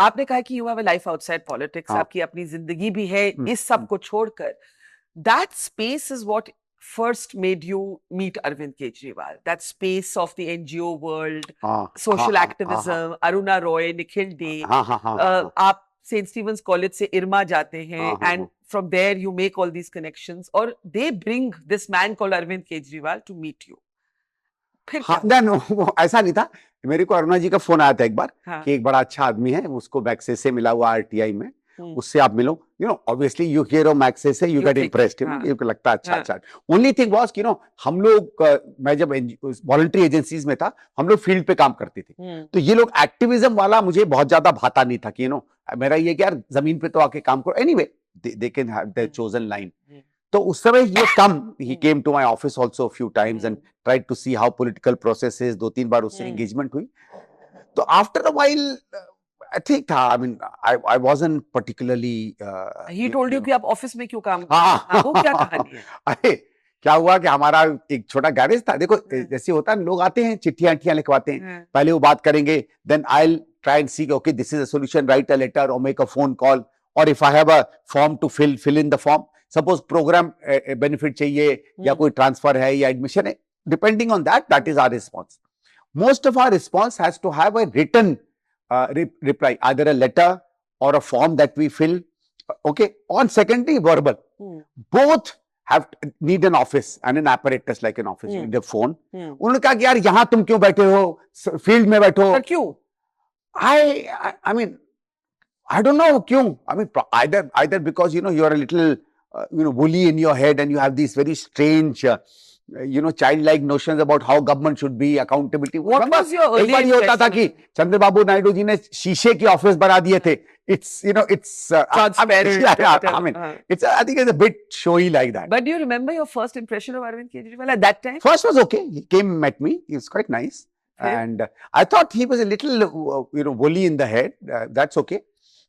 आपने कहा कि you have a life outside politics, हाँ आपकी अपनी जिंदगी भी है हम्म, इस सब को छोड़कर. That space is what first made you meet Arvind Kejriwal. That space of the NGO world, हाँ हाँ social हाँ हाँ हाँ activism, Aruna Roy, Nikhil Dey. हाँ हाँ हाँ हाँ आप सेंट स्टीवंस कॉलेज से इरमा जाते हैं हाँ हाँ and हाँ from there you make all these connections or they bring this man called Arvind Kejriwal to meet you. फिर क्या हाँ हुआ? no, वो ऐसा नहीं था। मेरे को अरुणा जी का फोन आया था एक बार हाँ. कि एक बड़ा अच्छा आदमी है, उसको मैक्सेस से मिला हुआ आरटीआई में, हम्म. उससे आप मिलो। ऑब्वियसली यू हियर ऑफ मैक्सेस से you You get click. Impressed, हाँ. ये लगता है अच्छा हाँ. अच्छा। ओनली थिंग वाज कि हम लोग मैं जब वॉलंटरी एजेंसीज में था, हम लोग फील्ड पे काम करते थे, तो ये लोग एक्टिविज्म वाला मुझे बहुत ज्यादा भाता नहीं था कि मेरा ये कि यार जमीन पे तो आके काम करो। Anyway they can have their chosen line. तो उस समय he came to my office also a few times and tried to see how political process is. 2-3 बार उससे engagement हुई। तो after a while I think था, I mean I wasn't particularly He told you कि आप office में क्यों काम. हाँ वो क्या कहानी है? अरे क्या हुआ कि हमारा एक छोटा गैरेज था। देखो जैसे होता है, लोग आते हैं चिट्ठियां लिखवाते हैं, पहले वो बात करेंगे, then I'll try and see okay this is a solution, write a letter or make a phone call, or if I have a form to fill in the form, suppose programme benefit चाहिए या कोई transfer है या admission है, depending on that is our response. Most of our response has to have a written reply, either a letter or a form that we fill, okay, on secondary verbal. Both have need an office and an apparatus like an office, need a phone. उन्होंने कहा कि यार यहाँ तुम क्यों बैठे हो, field में बैठो। क्यों? I mean I don't know क्यों। I mean either because you are a little woolly in your head and you have these very strange childlike notions about how government should be, accountability. What was your early एक बार ये होता था कि चंद्रबाबू नायडू जी ने शीशे के office बना दिए थे। It's transparent. I mean I think it's a bit showy like that. But do you remember your first impression of Arvind Kejriwal at that time? First was okay. He came, met me. He was quite nice. And I thought he was a little woolly in the head. That's okay.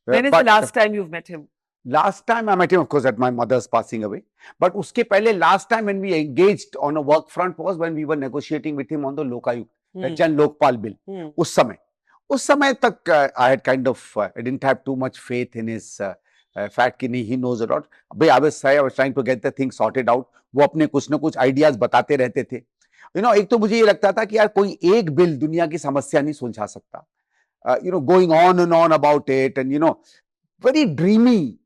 When is the last time you've met him? Last time I met him, of course, at my mother's passing away. But uske pehle last time when we engaged on a work front was when we were negotiating with him on the Lokayuk, the Jan Lokpal bill. Us samay tak I had kind of, I didn't have too much faith in his fact कि नहीं, he knows a lot. I was trying to get the thing sorted out. वो अपने कुछ न कुछ ideas बताते रहते थे। एक तो मुझे ये लगता था कि यार कोई एक बिल दुनिया की समस्या नहीं सुलझा सकता। Going on and on about it and very dreamy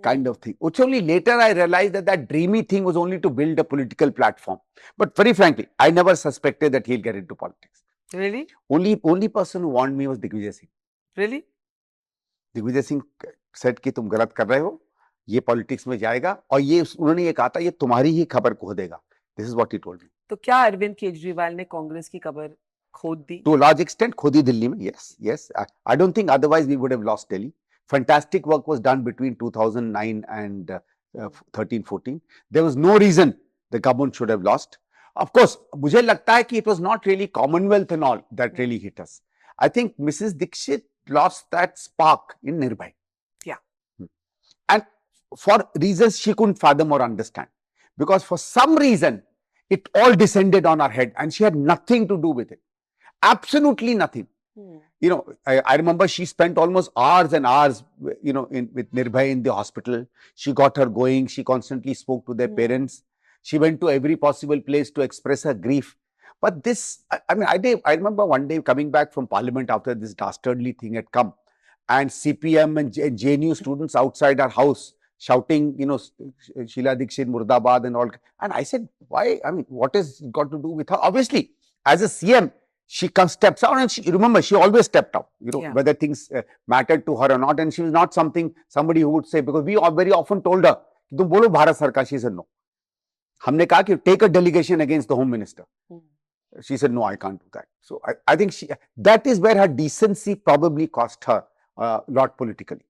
kind of thing. Which only later I realized that dreamy thing was only to build a political platform. But very frankly, I never suspected that he'll get into politics. Really? Only person who warned me was Digvijay Singh. Really? Digvijay Singh said कि तुम गलत कर रहे हो, ये politics में जाएगा, और ये उन्होंने ये कहा था ये तुम्हारी ही खबर खो देगा। This is what he told me. तो क्या अरविंद केजरीवाल ने कांग्रेस की खबर खोद दी? To a large extent खोद दी दिल्ली में। Yes. I don't think otherwise we would have lost Delhi. Fantastic work was done between 2009 and 13-14. There was no reason the government should have lost. Of course, मुझे लगता है कि it was not really Commonwealth and all that really hit us. I think Mrs. Dixit lost that spark in Nirbhay. Yeah. And for reasons she couldn't fathom or understand. Because for some reason, it all descended on her head and she had nothing to do with it. Absolutely nothing. I remember she spent almost hours and hours, with Nirbhay in the hospital. She got her going. She constantly spoke to their parents. She went to every possible place to express her grief. But this, I remember one day coming back from parliament after this dastardly thing had come, and CPM and JNU students outside our house shouting, Sheila Dikshit, Murdabad and all. And I said, why? What has it got to do with her? Obviously, as a CM, she steps out, and she always stepped out, whether things mattered to her or not. And she was not somebody who would say, because we very often told her, तुम बोलो भारत सरकार, she said no. हमने कहा कि take a delegation against the home minister. She said no, I can't do that. So I think that is where her decency probably cost her a lot politically.